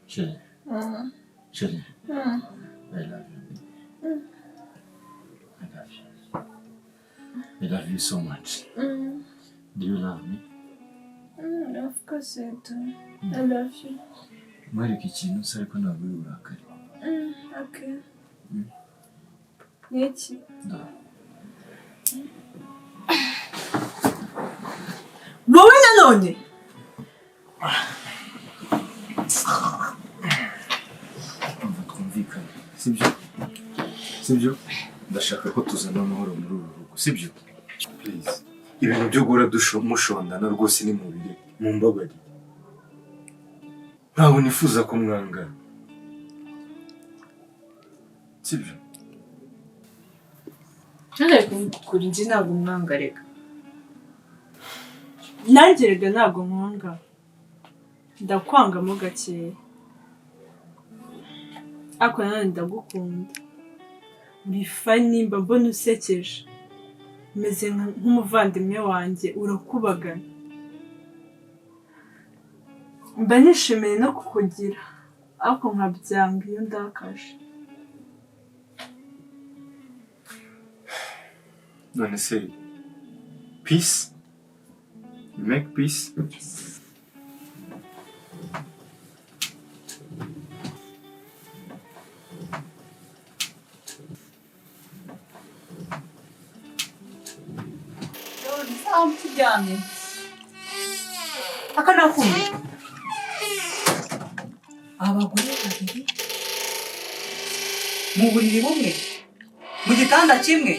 Chérie. Chérie. I love you. I love you. I love you so much. Do you love me? Of course I do. I love you. Mwareka ikintu se ariko ntabwo uri burakare. Okay. Niki? Wowe nanone? Twumvikane. Sibyo? Ndashaka ko tuzana amahoro muri uru rugo. Sibyo? Please. Ibintu byo gura mushondana rwose ni mubiri. Mumbabari. Ntabwo nifuza ko mwangana. Sibyo? Ariko kuri njye ntabwo mwanga reka. Nanjye rega ntabwo mwanga. Ndakwangamo gakeya. Ako nanone ndagukunda. Uri funny mba mbona usekeje. Umeze nk'umuvandimwe wanjye urakubagana. Mba nishimiye no kukugira. Ariko nkabyanga iyo ndakaje. None se peace? You make peace? Tamam tujyane. Akana kumbi. Abagore babiri mu buriri bumwe mu gitanda kimwe.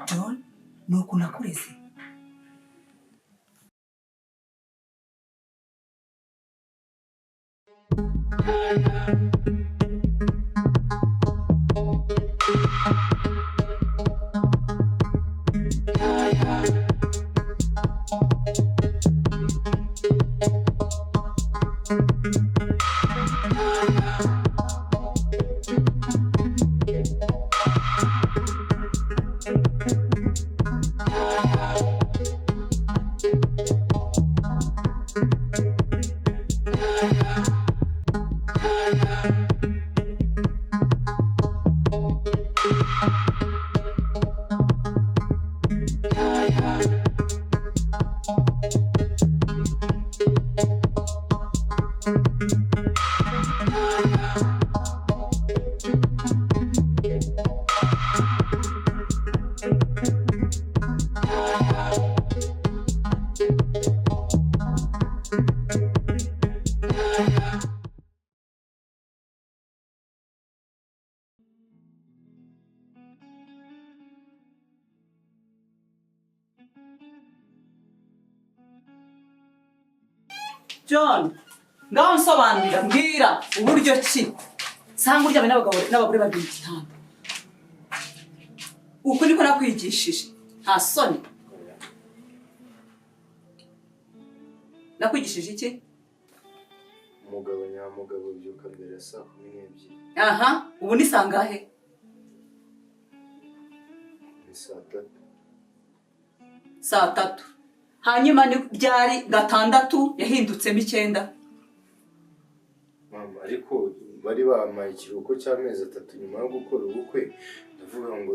John, nuko nakureze. John, ngaho nsobanurira mbwira uburyo ki sanga uryamye n'abagore babiri igitanda. Uko niko nakwigishije nta soni. Nakwigishije iki? Umugabo nyamugabo byuka mbere saa 12. Aha, ubu ni sangahe? Ni saa 3. Saa 3. Hanyuma ni byari gatandatu yahindutsemo 9. Mama ariko bari bamaye ikiruhuko cy'amezi 3 nyuma yo gukora ubukwe ndavuga ngo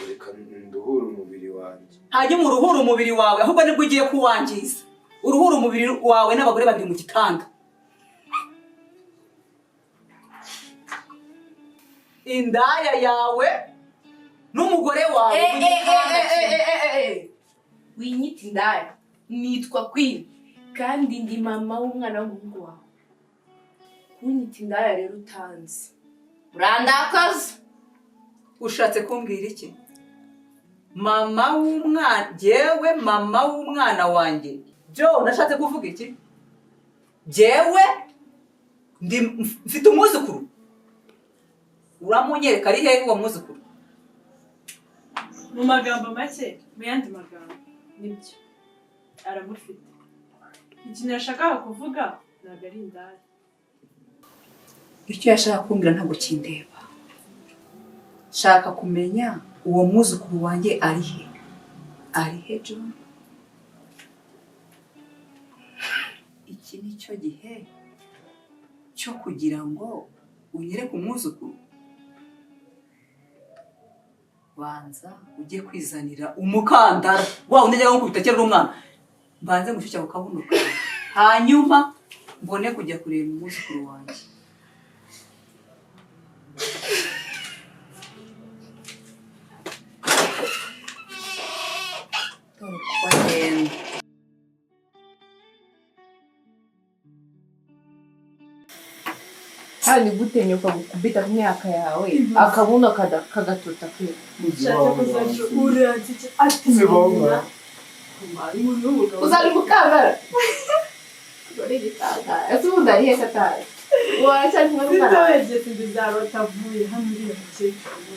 reka nduhure umubiri wanjye. Hanyuma uruhura umubiri wawe ahubwo nibwo ugiye kuwangiza. Uruhura umubiri wawe n'abagore babiri mu gitanda. Indaya yawe n'umugore wawe mu gitanda. Winyita indaya nitwa Queen kandi ndi mama w'umwana w'umuhungu wawe. Winyita indaya rero utanzi urandakaza. Ushatse kumbwira iki? Mama w'umwana jewe mama w'umwana wanjye. Jo nashatse kuvuga iki? Jewe ndi mfite umuzukuru. Uramunyereka ari hehe uwo muzukuru? Mu magambo make, mu yandi magambo nibyo aramufite. Ikintu yashakaga kuvuga ntabwo ari indaya. Icyo yashaka kumbwira ntabwo kindeba. Shaka kumenya uwo muzukuru wanjye ari he? Ari he John? iki ni cyo gihe cyo kugira ngo unyereke umwuzukuru. Banza ujye kwizanira umukandara wa undi ajya gukubita kera umwana, mbanze ngushyushya ku kabuno kawe, hanyuma mbone kujya kureba umwuzukuru wanjye. Bagenda kandi gutinyuka gukubita ku myaka yawe akabuno kagatuta kwe uzari gukangara uri gitangara ese ubundi arihe katari waracyari kumwe n'umwana wegeze bizaba batavuye hano uriya mukecuru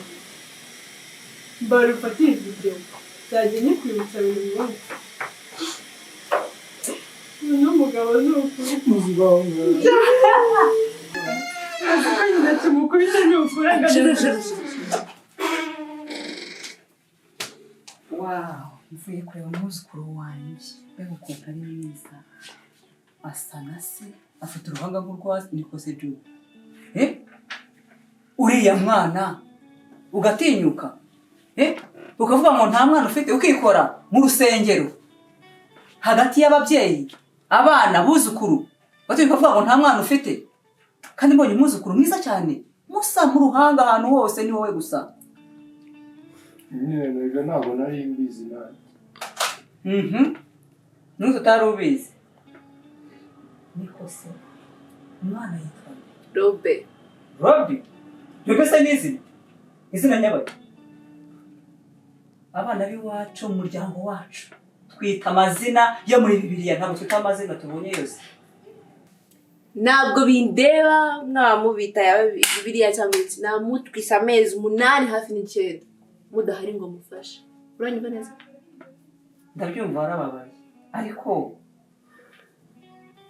mbara ufatire video nzajya nyikwibutsa buri munsi n'umugabo ni ukuri wow, mvuye kureba umwuzukuru wanjye mbega ukuntu ari mwiza, asa na se, afite uruhanga nk'urwa Nikose Juru. Uriya mwana ugatinyuka ukavuga ngo nta mwana ufite, ukikora mu rusengero hagati y'ababyeyi abana buzukuru, batinyuka kuvuga ngo nta mwana ufite, kandi mbonye umwuzukuru mwiza cyane, musa mu ruhanga ahantu hose ni wowe gusa. Nega ntabwo nari mbizi nawe. Nuko utari ubizi. Nikose umwana yitwa Robe. Robi? Robe se n'izina? Izina nyabaye? Abana b'iwacu mu muryango wacu twita amazina yo muri Bibiliya, ntabwo twita amazina tubonye yose. Ntabwo bindeba mwamubita ya Bibiliya cyangwa iki, namutwisa amezi 8 hafi n'9 mudahari ngo mufashe. Uranyumva neza? Ndabyumva warababaye, ariko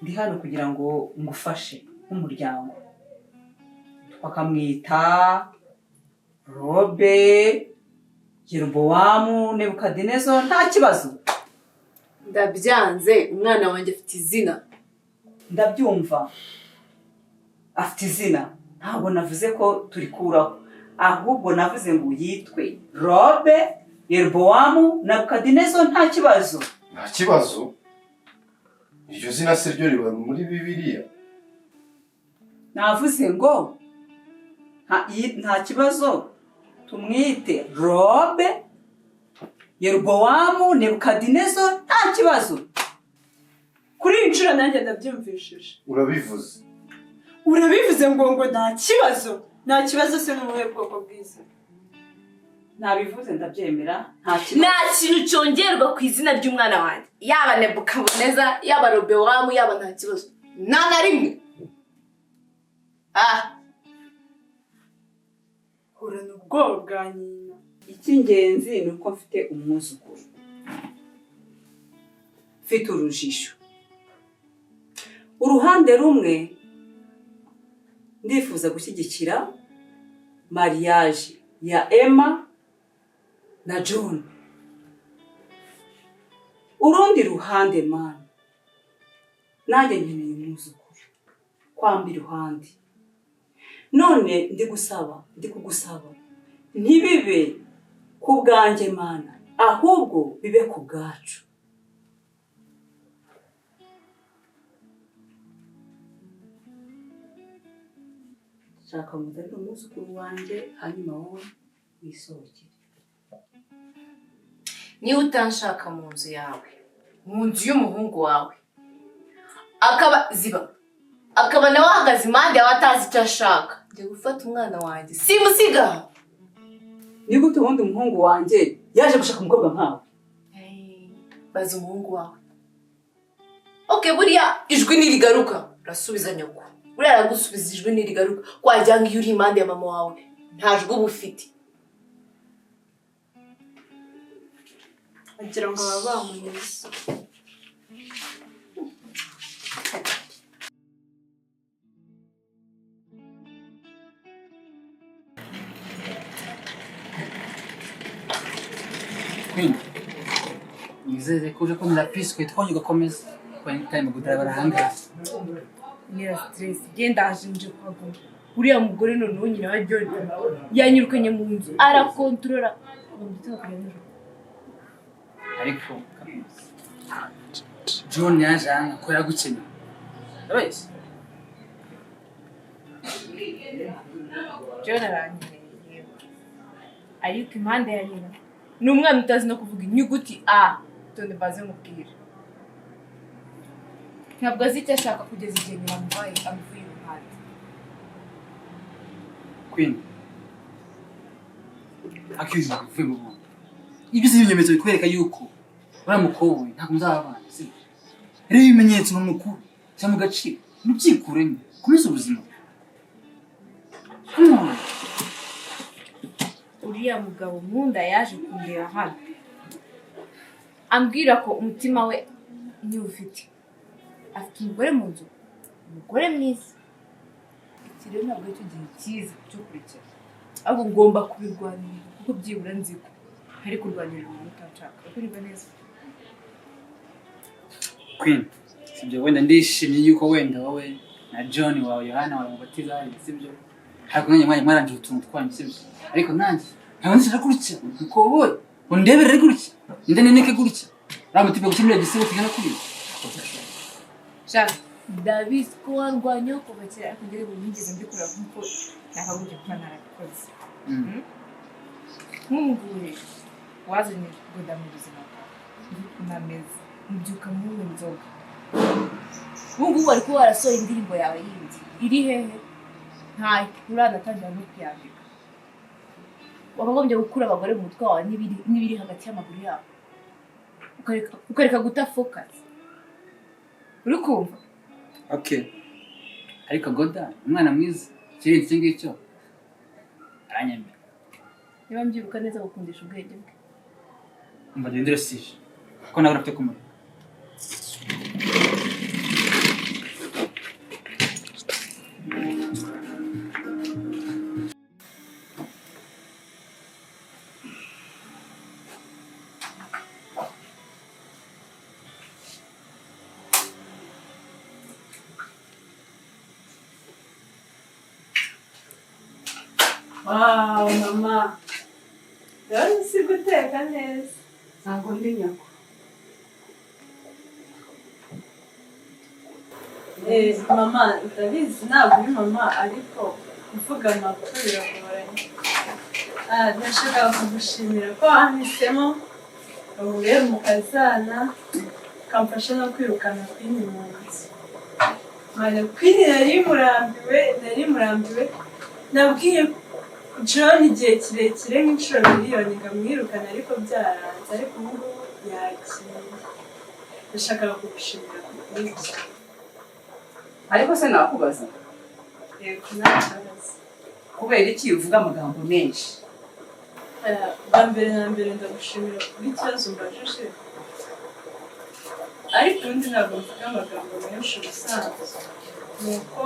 ndi hano kugira ngo ngufashe nk'umuryango. Twakamwita Robe Yerobowamu Nebukadinezar, nta kibazo. Ndabyanze, umwana wanjye afite izina. Ndabyumva afite izina, ntabwo navuze ko turikuraho, ahubwo navuze ngo yitwe Robe Yerobowamu Nebukadinezar, nta kibazo. Nta kibazo? Iryo zina se ryo riba muri Bibiliya? Navuze ngo nta kibazo, tumwite Robe Yerobowamu Nebukadinezar, nta kibazo. Kuri iyi nshuro nanjye ndabyumvishije. Urabivuze? Urabivuze ngo nta kibazo? Nta kibazo se n'ubuhe bwoko bwiza? Nabivuze ndabyemera, nta kibazo. Nta kintu cyongerwa ku izina ry'umwana wanjye, yaba Nebukadinezar, yaba Robewamu, yaba nta kibazo na rimwe. Urana ubwoba bwa nyina. Icy'ingenzi ni uko mfite umwuzukuru, mfite urujijo. Uruhande rumwe ndifuza gushyigikira mariage ya Emma na John, urundi ruhande mana nanjye nkeneye umwuzukuru kwamba iruhande. None ndi kugusaba ntibibe ku bwanjye mana, ahubwo bibe ku bwacu. Shaka muzari umwuzukuru wanjye, hanyuma wowe wisohokere. Niba utanshaka mu nzu yawe, mu nzu y'umuhungu wawe, akaba nawe ahagaze impande yawe atazi icyo ashaka, njye gufata umwana wanjye simusiga. Ni gute ubundi umuhungu wanjye yaje gushaka umukobwa nkawe? Baza umuhungu wawe. Buriya ijwi nirigaruka urasubiza nyoko. Buriya aragusubiza ijwi nirigaruka, wagira ngo iyo uri impande ya mama wawe nta jwi uba ufite. Agira ngo baba bamunyuze. Nizere ko uje kumira pisi twongeye ugakomeza. kwa time gutara barahanga. Ngira stress. Genda aje kwaguma. Uriya mugore none nyina wa John yanyirukanye mu nzu. Arakontrola. Ariko John yaje hanga ko yagukenye. Abese. John aranyereye. Ariko impande ya nyina. N'umwana utazi no kuvuga inyuguti A. Tonde baze mubwira. Ntabwo azi icyo ashaka kugeza igihe nyina amuvuye iruhande. Queen. Akizi kuvuye mu bundi. Ibyo si ibimenyetso bikwereka yuko uramukowe ntabwo muzabana. Rero ibimenyetso n'ukuri cyangwa gaciro nubyikuremo komeza ubuzima. Uriya mugabo munda yaje kundeba hano ambwira ko umutima we niwe ufite afite umugore mu nzu umugore mwiza iki rero ntabwo icyo gihe cyiza cyo kurikira ahubwo ngomba kubirwanira kuko byibura nzi ko hari kurwanira umuntu utashaka kuriba neza. Queen sibyo wenda ndishimye yuko wenda wowe na John wawe Yohana wawe mubatiza sibyo ariko nanjye mwaranje utuntu twanyu sibyo ariko nanjye ntabwo nshaka kurikira uko wowe undebere gutya ndeneneke gutya ramutipe gukimira gisibo kigana kuri Jean David ko warwanyo kuva kera ariko ngere bumigeze mbikora nkuko nakaguje kuba narabikoze nk'umugore wazanye goda mu buzima nameze mubyuka mu nzoga ubu ariko warasohoye indirimbo yawe yindi iri hehe ntayo uranatangira no kuyandika wakagombye gukura abagore mu mutwe wawe n'ibiri hagati y'amaguru yabo ukareka guta focus uri kumva. Okay ariko goda umwana mwiza kirenze icyo ngicyo aranyemera niba mbyibuka neza gukundisha ubwenge bwe umva ndendere sije ko nawe urafite kumara Wow, mama. Rero si guteka neza. Ntabwo ndi nyako. Mama, ndabizi ntabwo uri mama ariko kuvuga amakuru biragoranye. Ndashaka kugushimira ko wahisemo uhuye mu kazana kamfasha no kwirukana Queen mu nzu. Queen nari murambiwe nabwiye John igihe kirekire nk'inshuro miliyoni ngamwirukana ariko byaranze ariko ubu yagiye. Ndashaka kugushimira kubw'ibyo. Ariko se nakubaza? Yego nakubaza. Kubera iki uvuga amagambo menshi? Bwa mbere na mbere ndagushimira kubw'ikibazo mbajije. Ariko ubundi ntabwo mvuga amagambo menshi ubusanzwe. Nuko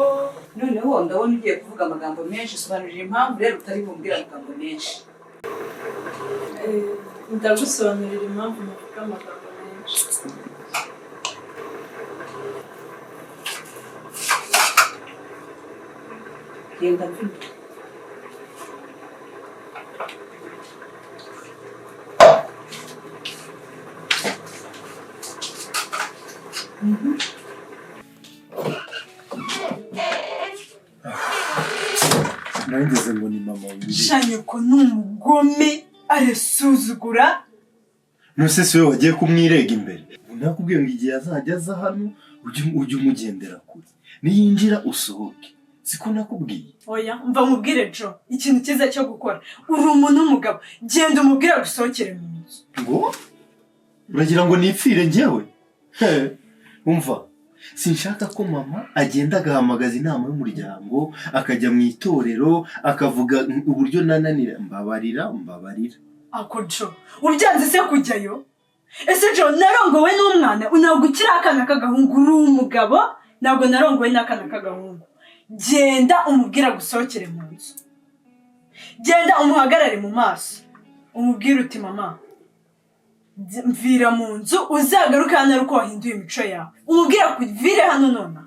noneho ndabona ugiye kuvuga amagambo menshi sobanurira impamvu rero utari bumbwira amagambo menshi. Ndagusobanurira impamvu mvuga amagambo menshi. Genda mvuga. Nangeze ngo ni mama w'indi. Shanye ko n'umugome arasuzugura. Nose se wagiye kumwirega imbere. Nakubwiye ngo igihe azajya aza hano ujye umugendera kure. Niyinjira usohoke. Siko nakubwiye. Oya, mva mubwire Jo, ikintu cyiza cyo gukora. Uri umuntu w'umugabo, genda umubwire gusohokere mu nzu. Ngo? Uragira ngo nipfire njyewe? Umva. Sinshaka ko mama agenda agahamagaza inama y'umuryango, akajya mu itorero, akavuga uburyo nananira mbabarira. Ako Jo, ubyanze se kujyayo? Ese Jo, narongowe n'umwana, ntabwo ukiri akana k'agahungu, uri umugabo, ntabwo narongowe n'akana k'agahungu. Genda umubwira gusohokere mu nzu. Genda umuhagarare mu maso. Umubwire uti mama, mvira mu nzu uzagaruke hano ari uko wahinduye imico yawe umubwira kuvire hano nona.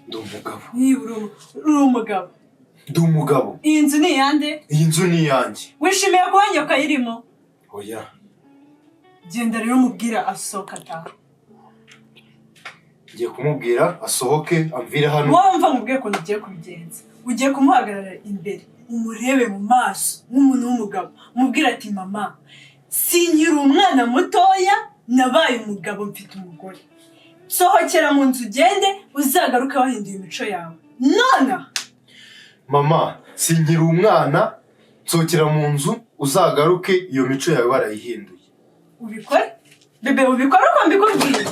Ndi umugabo. Niba uri umugabo. Ndi umugabo. Iyi nzu ni iyande? Iyi nzu ni iyanjye. Wishimiye kuba nyoka ayirimo? Oya. Genda rero umubwira asohoka ataha. Ngiye kumubwira asohoke amvire hano. Wowe mva mubwire ko ugiye kubigenza. Ugiye kumuhagarara imbere umurebe mu maso nk'umuntu w'umugabo umubwira ati mama sinkiri umwana mutoya nabaye umugabo mfite umugore. Sohokera mu nzu ugende uzagaruka wahinduye imico yawe nona. Mama sinkiri umwana nsohokera mu nzu uzagaruke iyo mico yawe barayihinduye. Ubikore bebe ubikore uko mbikubwiye.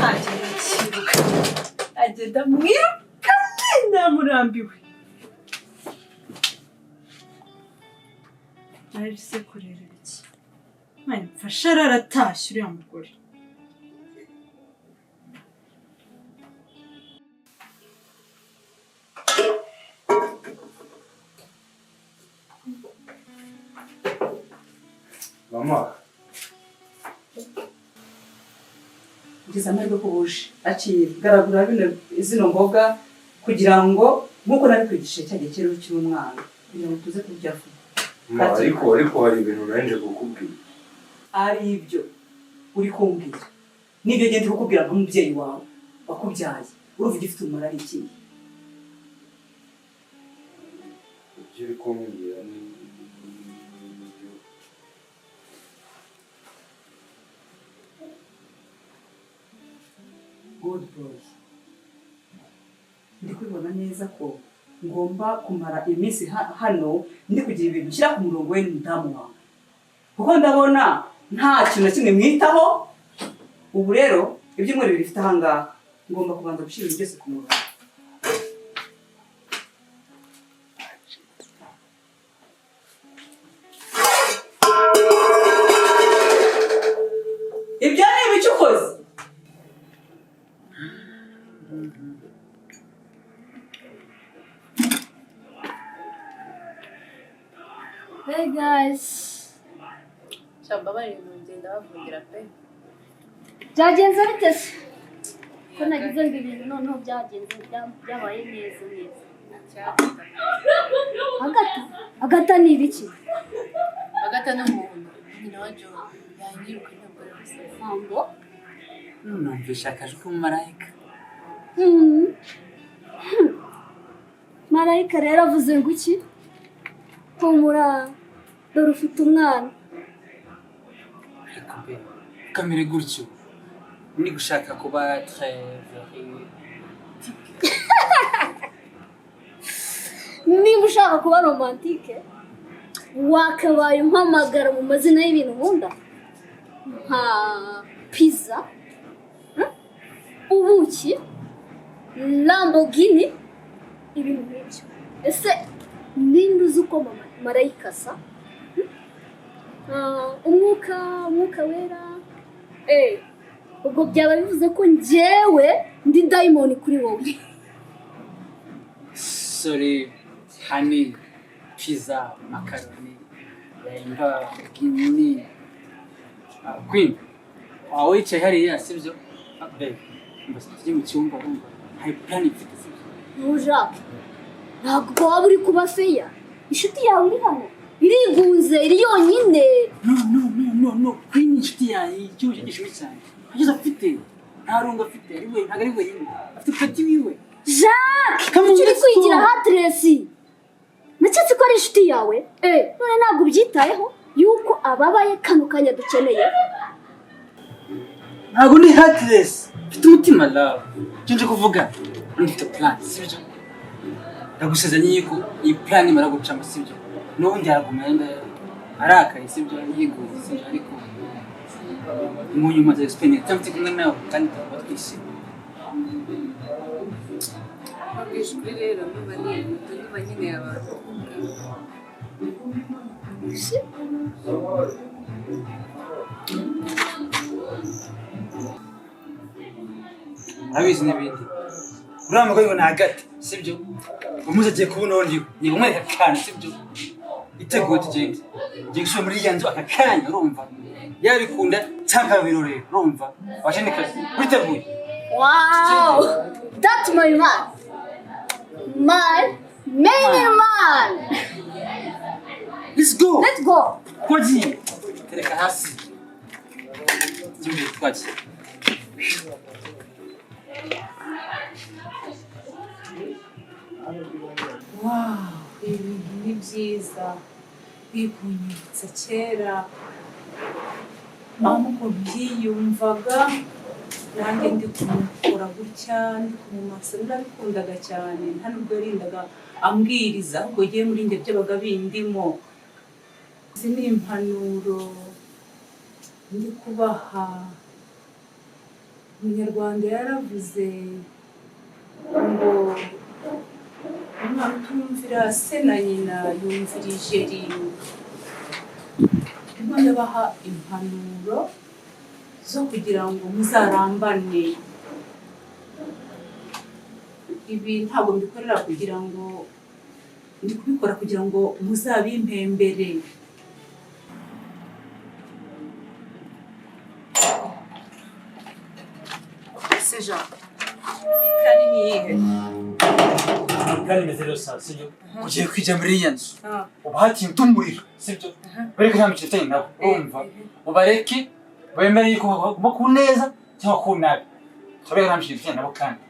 Agenda kiruka agenda mwiruka namurambiwe. Arise kurera iki mani mfasha araratashye uriya mugore. Mama Ngize amahirwe ko buje akira garagura zino mboga kugira ngo nkuko nari kwigisha cya gihe kero cy'umwana kugira ngo tuze kurya vuba. ariko hari ibintu nanje kukubwira. Ari ibyo uri kumbwira nibyo ngende kukubwira nk'umubyeyi wawe wakubyaye uruvuga ifite umumaro ari iki? Ibyo uri kumbwira ni good boy. Ndi kubibona neza ko ngomba kumara iminsi hano ndi kugira ibintu nshyira ku murongo we n'umudamu wawe kuko ndabona nta kintu na kimwe mwitaho. Ubu rero ibyumweru bibiri bifite ahangaha ngomba kubanza gushyira ibintu byose ku murongo. Ibyo ni ibiki ukoze? Hey guys. Shamba bari mu ngenda bavungira pe. Byagenze bite se? Ko nagize ngo ibintu noneho byagenze byabaye neza neza. Agata ni ibiki? Agata no muntu. Nyina wa John yanyiruka n'umugore wese. Mambo. Numvisha akajwi k'umumarayika. Marayika rero avuze ngo iki? Humura dore ufite umwana. Ariko be kamere gutyo ni gushaka kuba Niba ushaka kuba romantike wakabaye umpamagara mu mazina y'ibintu nkunda nka pizza, ubuki, Lamborghini, ibintu nk'ibyo. Ese ninde uzi uko marayika asa? Umwuka wera. Ubwo byaba bivuze ko njyewe ndi dayimoni kuri wowe. Sorry, honey, pizza, macaroni, Lamborghini. Queen, wicaye hariya sibyo? Babe, mbese tujye mu cyumba wumva hari plan ifite sibyo? Ntujake, ntabwo waba uri kuba feya. Inshuti yawe iri hano irigunze iri yonyine. No, Queen inshuti yawe icyuje gishwe cyane. Ageze afite nta runga afite ari we ntabwo ari we yine afite pati wiwe. Jacques, uri kwigira hatresi. Naketse ko ari inshuti yawe. None ntabwo ubyitayeho yuko ababaye kano kanya dukeneye. Ntabwo ni heartless. Mfite umutima love. Cyo kuvuga ndifite plan sibyo? Ndagusezanye yuko iyi plan imara gucamo sibyo? N'ubu njyaragumenda arakaye sibyo yiguze sibyo ariko mu nyuma za experience tamti kumwe nawe kandi twishimye. Bakishwe rero niba nyine abantu. Urabizi n'ibindi uriya mugore ngo ni hagati sibyo umuze agiye kubona undi ni umwereka akantu sibyo iteguye tugende ugiye gusubira muri iriya nzu aka kanya urumva yabikunda cyangwa birorera urumva waje ni kazi witeguye. Wow, that's my man. My main man. Let's go. Let's go. Kwagiye tereka hasi tugende twagiye. Wow, ibintu ni byiza bikunyibutsa kera mama uko byiyumvaga nanjye ndi kumukora gutya ndi kumumasa ndabikundaga cyane nta nubwo yarindaga ambwiriza ngo ugiye muri njye byabaga bindimo. Izi ni impanuro ndi kubaha. Umunyarwanda yaravuze ngo umwana utumvira se na nyina yumvira ijeri. Ndimo ndabaha impanuro zo kugira ngo muzarambane. Ibi ntabwo mbikorera kugira ngo ndi kubikora kugira ngo muzabimpembere. Seja kandi ni iyihe? Kandi meze rero saa sibyo ugiye kwija muri iriya nzu ubahatiye utumuriro sibyo bareke nta mikino itanye nabo urumva ubareke bemere yuko bagomba ku neza cyangwa ku nabi turabeka nta mikino itanye nabo kandi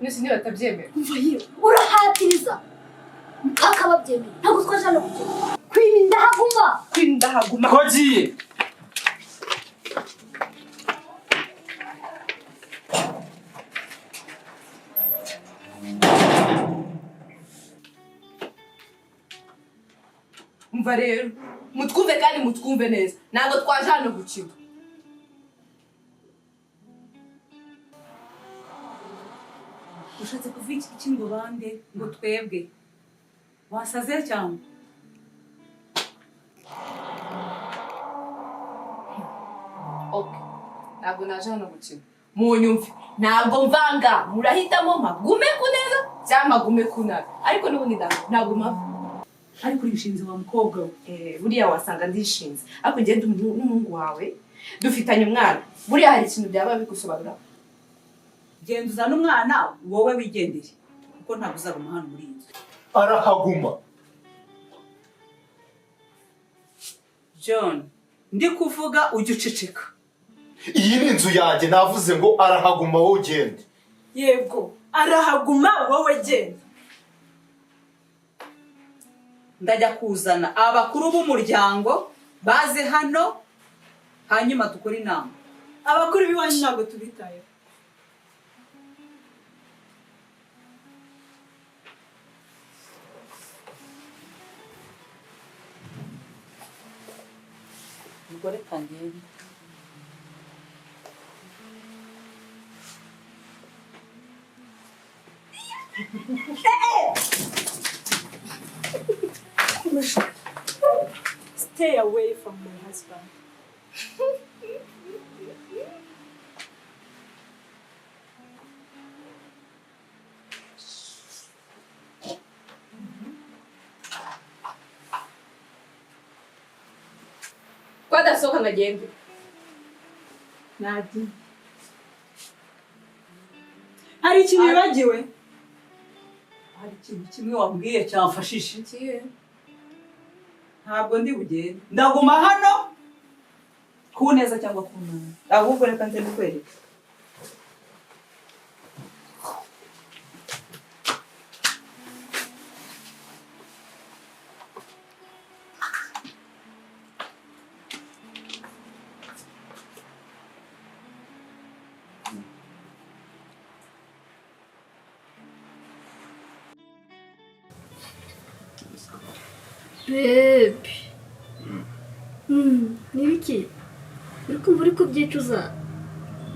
Mwese niba batabyemera Umva yewe, urahatiriza mpaka babyemeye. Ntabwo twaje hano kugenda. Kwirinda haguma. kwirinda haguma. twagiye. Umva rero mutwumve kandi mutwumve neza ntabwo twaje hano gukina. Ushatse kuvuga iki ngo bande ngo twebwe wasaze cyangwa Okay, ntabwo naje hano gukina munyumve ntabwo mvanga murahitamo mpagume ku neza cyangwa mpagume ku nabi ariko n'ubundi ntabwo mpava. ariko urishinze wa mukobwa we. Buriya wasanga ndishinze ariko ngende n'umuhungu wawe dufitanye umwana buriya hari ikintu byaba bigusobanura. Genda uzana umwana wowe wigendere kuko ntabwo uzaguma hano muri iyi nzu. arahaguma. John ndi kuvuga ujya uceceka. Iyi ni inzu yanjye navuze ngo arahaguma wowe ugende. Yego, arahaguma wowe genda. Ndajya kuzana abakuru b'umuryango baze hano hanyuma dukora inama. Abakuru b'iwanyu ntabwo tubitayeho. Umugore kangeni Stay away from my husband. Kwadasohoka nkagende. Nadi. Hari ikintu wibagiwe? hari ikintu kimwe wambwiye cyamfashije. Ikihe? Ntabwo ndi bugende ndaguma hano ku neza cyangwa ku nabi ahubwo reka nze ndikwereke. Baby. Ni biki? Uri kumva uri kubyicuza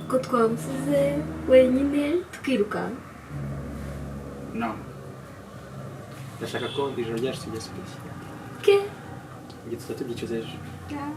ko twamusize wenyine tukirukanka? No. Ndashaka ko ijoro ryacu tujya sipesi. Ke? Igituza tubyicuza ejo. Yeah.